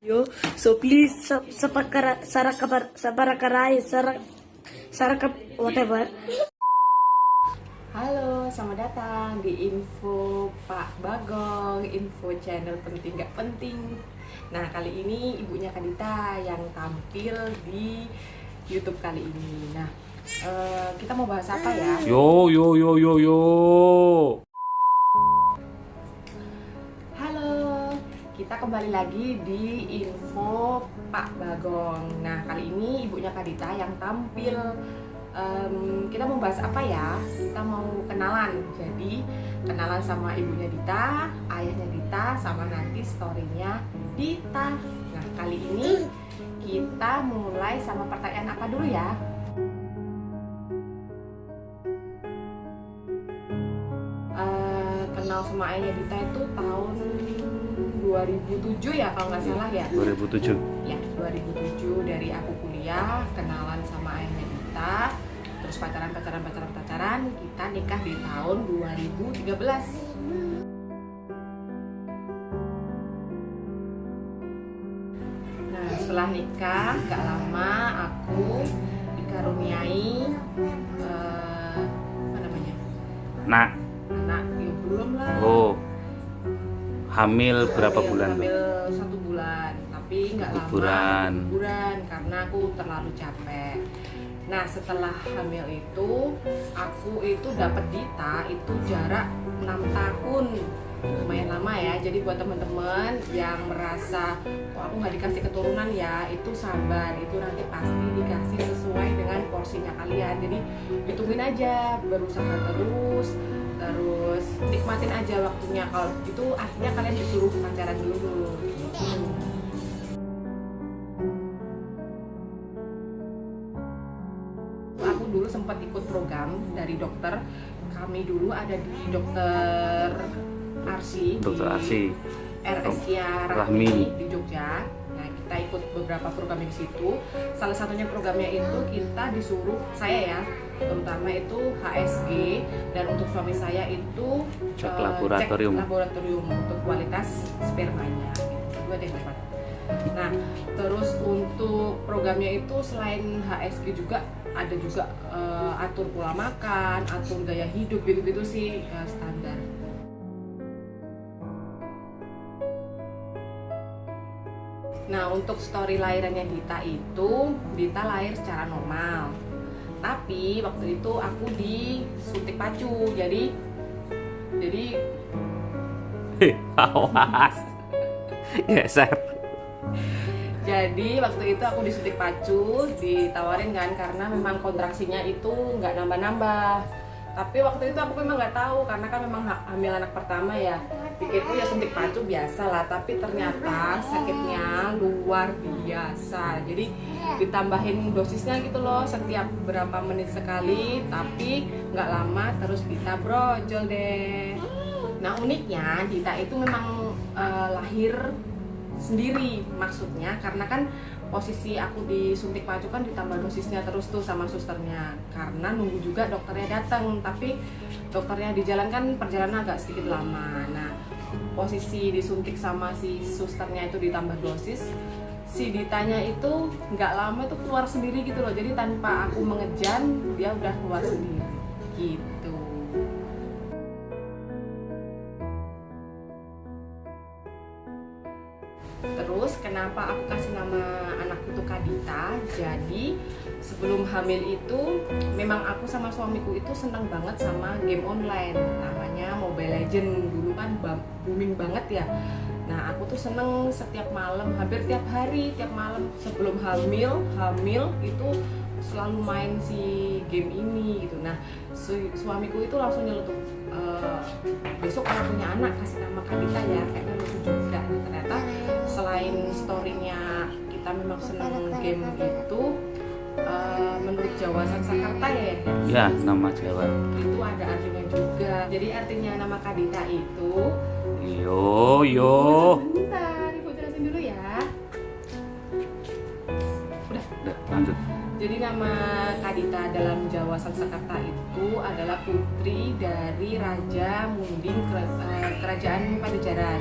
Yo, so please sabarakarai, sarakap whatever. Halo, selamat datang di info Pak Bagong, info channel penting gak penting. Nah, kali ini ibunya Kadita yang tampil di YouTube kali ini. Nah, kita mau bahas apa ya? Yo. Halo, kita kembali lagi di info Pak Bagong. Nah, kali ini ibunya Kadita yang tampil. Kita mau bahas apa ya? Kita mau kenalan. Jadi kenalan sama ibunya Dita, ayahnya Dita, sama nanti storynya Dita. Nah, kali ini kita mulai sama pertanyaan apa dulu ya? Kenal sama ayahnya Dita itu tahun 2007 ya kalau nggak salah ya. 2007. Ya, 2007 dari aku kuliah, kenalan sama ayahnya Dita, terus pacaran, kita nikah di tahun 2013. Nah, setelah nikah, gak lama aku dikaruniai apa namanya? Nak. Anak, ya belum lah. Oh. Hamil berapa Ya, bulan tuh? hamil 1 bulan, tapi nggak lama liburan karena aku terlalu capek. Nah, setelah hamil itu aku itu dapat Dita itu jarak 6 tahun, lumayan lama ya. Jadi buat teman-teman yang merasa kok aku nggak dikasih keturunan ya, itu sabar, itu nanti pasti dikasih sesuai dengan porsinya kalian. Jadi ditungguin aja, berusaha terus nikmatin aja waktunya. Kalau itu akhirnya kalian disuruh pacaran dulu gitu. Aku dulu sempat ikut program dari dokter. Kami dulu ada di dokter Arsi, Dokter Arsi, RSIA Rahmi di Jogja. Nah, kita ikut beberapa program di situ. Salah satunya programnya itu kita disuruh, saya ya, terutama itu HSG, dan untuk suami saya itu cek laboratorium untuk kualitas spermanya. Itu ada yang lewat. Nah, terus untuk programnya itu selain HSG juga ada juga atur pola makan, atur gaya hidup, gitu-gitu sih standar. Nah, untuk story lahirannya Dita itu, Dita lahir secara normal. Tapi waktu itu aku disuntik pacu, jadi awas. Geser. Jadi waktu itu aku disuntik pacu, ditawarin kan karena memang kontraksinya itu nggak nambah-nambah. Tapi waktu itu aku memang nggak tahu karena kan memang hamil anak pertama ya. Pikirku ya suntik pacu biasa lah, tapi ternyata sakitnya luar biasa. Jadi ditambahin dosisnya gitu loh setiap berapa menit sekali, tapi nggak lama terus Dita brojol deh. Nah, uniknya Dita itu memang lahir sendiri, maksudnya karena kan posisi aku disuntik pacu kan ditambah dosisnya terus tuh sama susternya, karena nunggu juga dokternya datang, tapi dokternya di jalan kan perjalanan agak sedikit lama. Nah, posisi disuntik sama si susternya itu ditambah dosis, si Ditanya itu nggak lama itu keluar sendiri gitu loh, jadi tanpa aku mengejar dia udah keluar sendiri gitu. Terus kenapa aku kasih nama anak itu Kadita? Jadi sebelum hamil itu memang aku sama suamiku itu senang banget sama game online namanya Mobile Legends. Dulu kan booming banget ya. Nah, aku tuh seneng setiap malam, hampir tiap hari, tiap malam sebelum hamil itu selalu main si game ini gitu. Nah, suamiku itu langsung nyeletuk, besok kalau punya anak kasih nama Kadita ya, kayaknya lucu juga. Ternyata selain storynya kita memang seneng game itu, menurut Jawa Sanskerta ya? Ya, nama Jawa. Itu ada artinya juga. Jadi artinya nama Kadita itu, Yo. sebentar, ibu jelasin dulu ya. Udah. Lanjut. Jadi nama Kadita dalam Jawa Sanskerta itu adalah putri dari Raja Munding Kerajaan Pajajaran.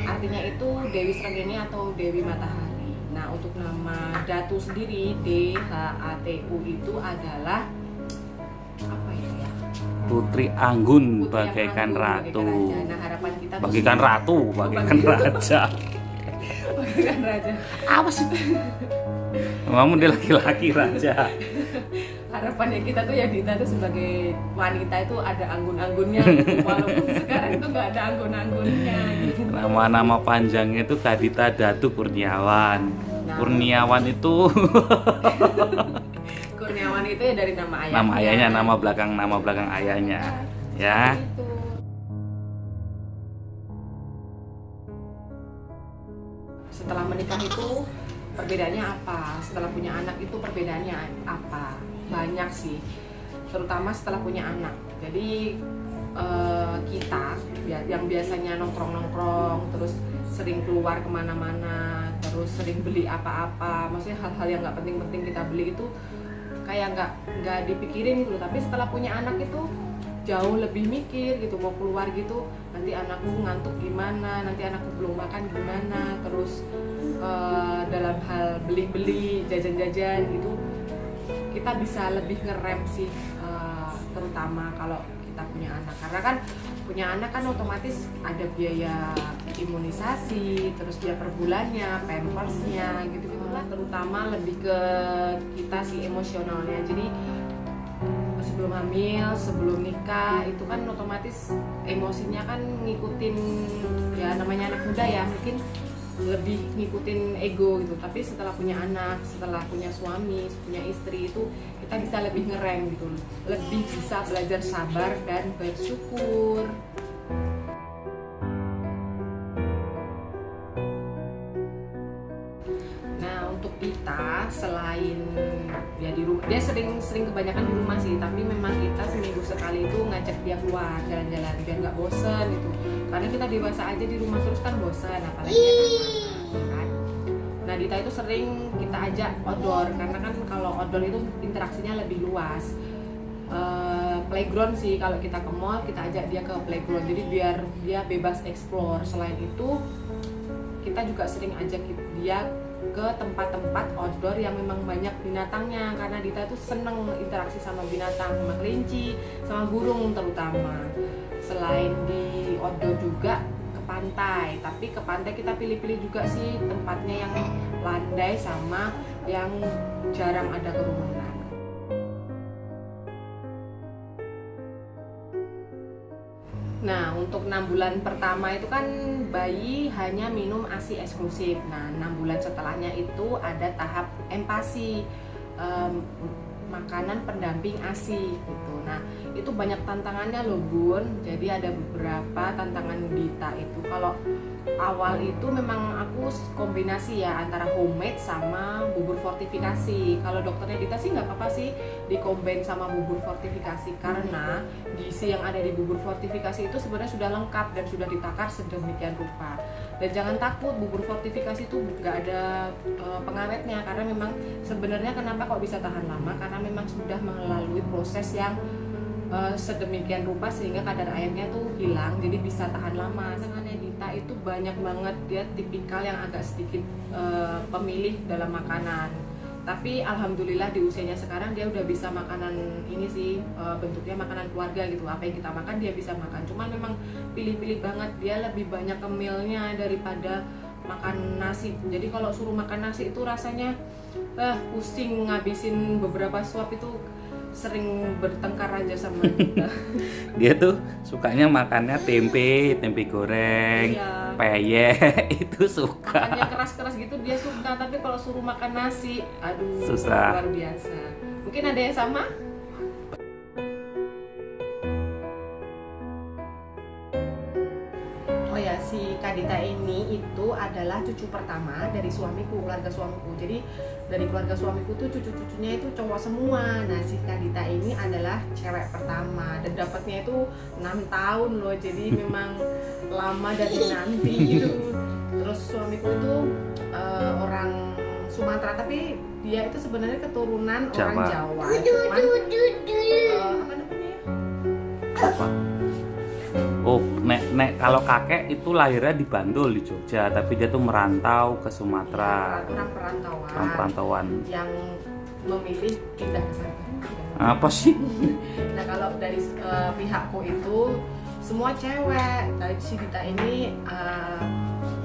artinya itu Dewi Srengenge atau Dewi Matahari. Nah, untuk nama Datu sendiri, DHATU itu adalah apa itu ya? Putri Anggun Putri bagaikan Anggun, ratu. bagaikan raja. Nah, harapan kita tuh Bagaikan sih- ratu, bagaikan raja. bagaikan raja. Apa sih? Kamu dia laki-laki raja. Harapannya kita tuh ya Dita tuh sebagai wanita itu ada anggun-anggunnya walaupun sekarang itu nggak ada anggun-anggunnya gitu. Nama-nama panjangnya itu Kadita Datu Kurniawan. Nah. Kurniawan itu Kurniawan itu ya dari nama ayahnya. nama ayahnya, nama belakang ayahnya. Ya. Itu. Setelah menikah itu perbedaannya apa? Setelah punya anak itu perbedaannya apa? Banyak sih, terutama setelah punya anak. Jadi kita yang biasanya nongkrong-nongkrong, terus sering keluar kemana-mana, terus sering beli apa-apa, maksudnya hal-hal yang nggak penting-penting kita beli itu kayak nggak dipikirin gitu. Tapi setelah punya anak itu jauh lebih mikir gitu, mau keluar gitu, nanti anakku ngantuk gimana, nanti anakku belum makan gimana, terus dalam hal beli-beli, jajan-jajan gitu, kita bisa lebih ngerem sih, terutama kalau kita punya anak. Karena kan punya anak kan otomatis ada biaya imunisasi, terus dia per bulannya, pampersnya gitu-gitulah. Terutama lebih ke kita sih emosionalnya. Jadi sebelum hamil, sebelum nikah itu kan otomatis emosinya kan ngikutin, ya namanya anak muda ya, mungkin lebih ngikutin ego gitu. Tapi setelah punya anak, setelah punya suami, punya istri itu kita bisa lebih ngerem gitu, lebih bisa belajar sabar dan bersyukur. Nah, untuk Dita selain ya di rumah, dia sering kebanyakan di rumah sih, tapi memang kita seminggu sekali itu ngajak dia keluar jalan-jalan biar nggak bosen gitu. Karena kita dewasa aja di rumah terus kan bosen, apalagi anak-anak kan. Nah, Dita itu sering kita ajak outdoor, karena kan kalau outdoor itu interaksinya lebih luas. Playground sih, kalau kita ke mall kita ajak dia ke playground, jadi biar dia bebas explore. Selain itu kita juga sering ajak dia ke tempat-tempat outdoor yang memang banyak binatangnya, karena Dita tuh seneng interaksi sama binatang, sama kelinci, sama burung terutama. Selain di outdoor juga ke pantai, tapi ke pantai kita pilih-pilih juga sih tempatnya yang landai sama yang jarang ada kerumunan. Nah, untuk 6 bulan pertama itu kan bayi hanya minum ASI eksklusif. Nah, 6 bulan setelahnya itu ada tahap empasi, makanan pendamping ASI gitu. Nah, itu banyak tantangannya loh Bun. Jadi ada beberapa tantangan Dita itu. Kalau awal itu memang aku kombinasi ya antara homemade sama bubur fortifikasi. Kalau dokternya Dita sih nggak apa-apa sih dikombin sama bubur fortifikasi, karena gizi yang ada di bubur fortifikasi itu sebenarnya sudah lengkap dan sudah ditakar sedemikian rupa. Dan jangan takut, bubur fortifikasi itu nggak ada pengawetnya, karena memang sebenarnya kenapa kok bisa tahan lama, karena memang sudah melalui proses yang sedemikian rupa sehingga kadar airnya tuh hilang, jadi bisa tahan lama. Tangannya Dita itu banyak banget, dia tipikal yang agak sedikit pemilih dalam makanan. Tapi alhamdulillah di usianya sekarang dia udah bisa makanan ini sih, bentuknya makanan keluarga gitu. Apa yang kita makan dia bisa makan. Cuman memang pilih-pilih banget, dia lebih banyak kemilnya daripada makan nasi. Jadi kalau suruh makan nasi itu rasanya pusing, ngabisin beberapa suap itu sering bertengkar aja sama kita. Dia tuh sukanya makannya tempe goreng, Iya. peyek itu suka. Makannya keras-keras gitu dia suka, tapi kalau suruh makan nasi, aduh, Susah. luar biasa. Mungkin ada yang sama? Oh ya, si Kadita ini itu adalah cucu pertama dari suamiku, keluarga suamiku. Jadi dari keluarga suamiku tuh cucu-cucunya itu cowok semua. Nah, si Kadita ini adalah cewek pertama dan dapatnya itu 6 tahun loh. Jadi memang lama dari nanti gitu. Terus suamiku itu orang Sumatera, tapi dia itu sebenarnya keturunan orang Jawa. Cuman apa namanya? Apa? Oh, Nek kalau kakek itu lahirnya di Bantul di Jogja, tapi dia tuh merantau ke Sumatera. Orang perantauan. Orang perantauan. Yang memilih pindah ke sana. Apa sih? Nah kalau dari pihakku itu semua cewek. Dari si Dita ini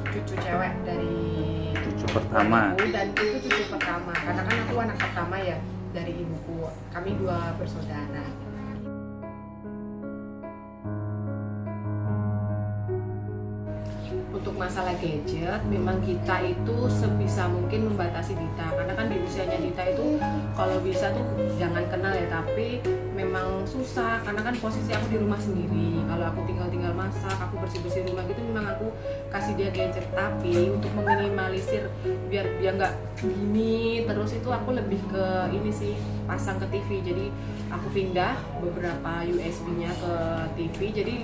cucu cewek dari Cucu pertama. ibu, dan itu cucu pertama. Karena kan aku anak pertama ya dari ibuku. Kami 2 bersaudara. Untuk masalah gadget, memang kita itu sebisa mungkin membatasi Dita, karena kan di usianya Dita itu kalau bisa tuh jangan kenal ya, tapi memang susah karena kan posisi aku di rumah sendiri. Kalau aku tinggal masak, aku bersih rumah gitu, memang aku kasih dia gadget. Tapi untuk meminimalisir biar dia nggak gini terus, itu aku lebih ke ini sih, pasang ke TV. Jadi aku pindah beberapa USB-nya ke TV, jadi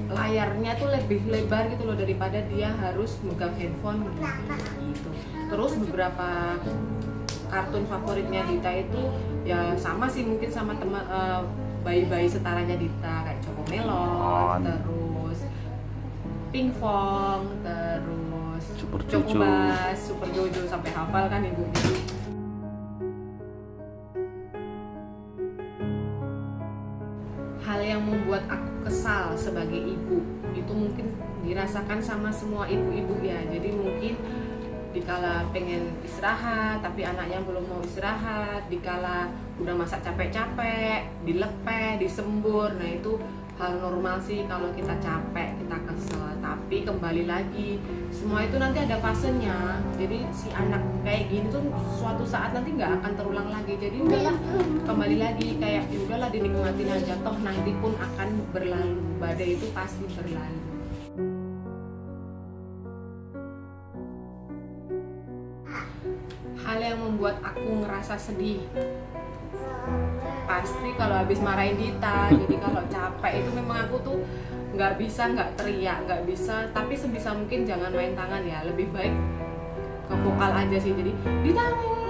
layarnya tuh lebih lebar gitu loh, daripada dia harus megang handphone gitu. Terus beberapa kartun favoritnya Dita itu ya sama sih mungkin sama teman bayi-bayi setaranya Dita, kayak Cocomelon, terus Pinkfong, terus Super Jojo. Chocobas, Super Jojo, sampai hafal kan ibu. Hal yang membuat aku kesal sebagai ibu itu mungkin dirasakan sama semua ibu-ibu ya. Jadi mungkin dikala pengen istirahat tapi anaknya belum mau istirahat, dikala udah masak capek-capek, dilepeh, disembur. Nah itu hal normal sih kalau kita capek, kita kesel. Tapi kembali lagi, semua itu nanti ada fasenya. Jadi si anak kayak gini tuh suatu saat nanti nggak akan terulang lagi. Jadi udahlah, kembali lagi kayak ya udahlah, dinikmatin aja, toh nanti pun akan berlalu. Badai itu pasti berlalu. Hal yang membuat aku ngerasa sedih pasti kalau habis marahin Dita. Jadi kalau capek itu memang aku tuh nggak bisa nggak teriak, nggak bisa, tapi sebisa mungkin jangan main tangan ya, lebih baik ke vokal aja sih. Jadi Dita,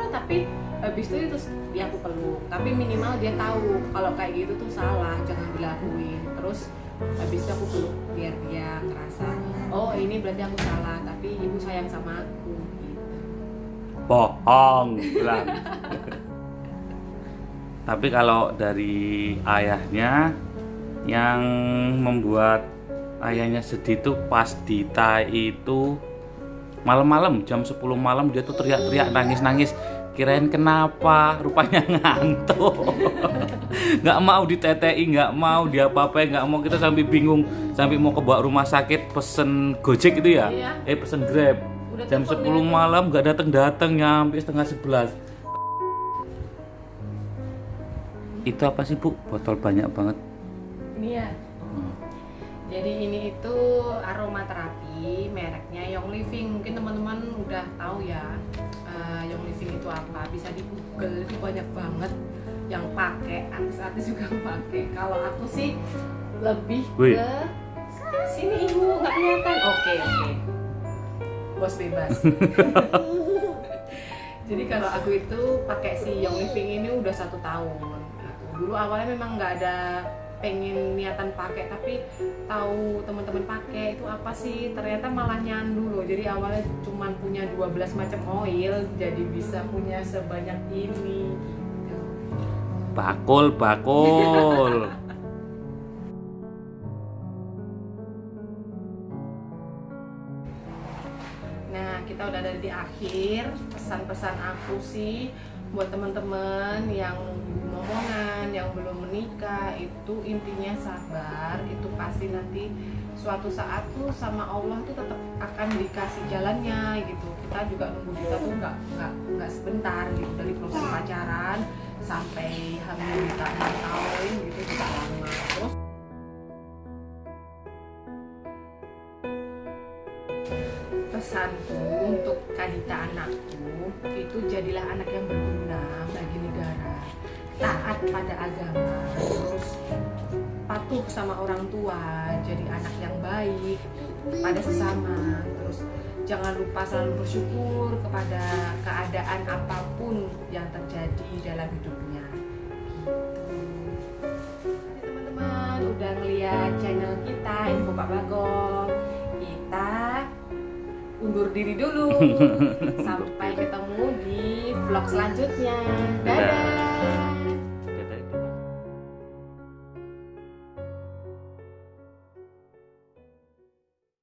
tapi habis itu terus dia aku peluk, tapi minimal dia tahu kalau kayak gitu tuh salah, jangan dilakuin. Terus habis itu aku peluk biar dia ngerasa oh ini berarti aku salah, tapi ibu sayang sama aku gitu. Bohong bilang. Tapi kalau dari ayahnya, yang membuat ayahnya sedih tuh pas Dita itu malam-malam jam 10 malam dia tuh teriak-teriak, nangis-nangis. Kirain kenapa, rupanya ngantuk. Nggak mau ditetei, nggak mau diapa-apain, nggak mau. Kita sampai bingung, sampai mau ke bawa rumah sakit, pesen Gojek itu ya, Iya. pesen Grab. Udah Jam 10 malam nggak datang, nyampe setengah 11. Itu apa sih Bu? Botol banyak banget. Ini ya. Jadi ini itu aromaterapi, mereknya Young Living. Mungkin teman-teman udah tahu ya, Young Living itu apa. Bisa di Google, itu banyak banget yang pakai. Artis-artis juga pakai. Kalau aku sih lebih Wih. ke sini ibu, nggak kelihatan. Oke. Bos bebas. Jadi kalau aku itu pakai si Young Living ini udah 1 tahun. Dulu awalnya memang nggak ada pengen niatan pakai, tapi tahu teman-teman pakai itu apa sih, ternyata malah nyandu loh. Jadi awalnya cuma punya 12 macam oil, jadi bisa punya sebanyak ini. Bakul. Nah, kita udah ada di akhir. Pesan-pesan aku sih buat teman-teman yang momongan, yang belum menikah, itu intinya sabar. Itu pasti nanti suatu saat tuh sama Allah tuh tetap akan dikasih jalannya gitu. Kita juga nunggu kita tuh nggak sebentar gitu, dari proses pacaran sampai hamil kita 6 tahun gitu juga lama. Terus pesanku untuk Kadita anakku itu, jadilah anak yang berguna bagi negara, taat pada agama, terus patuh sama orang tua, jadi anak yang baik pada sesama, terus jangan lupa selalu bersyukur kepada keadaan apapun yang terjadi dalam hidupnya. Gitu. Teman-teman udah ngeliat channel kita Info Pak Pak Bagong. Kita undur diri dulu. Sampai ketemu di vlog selanjutnya. Dadah.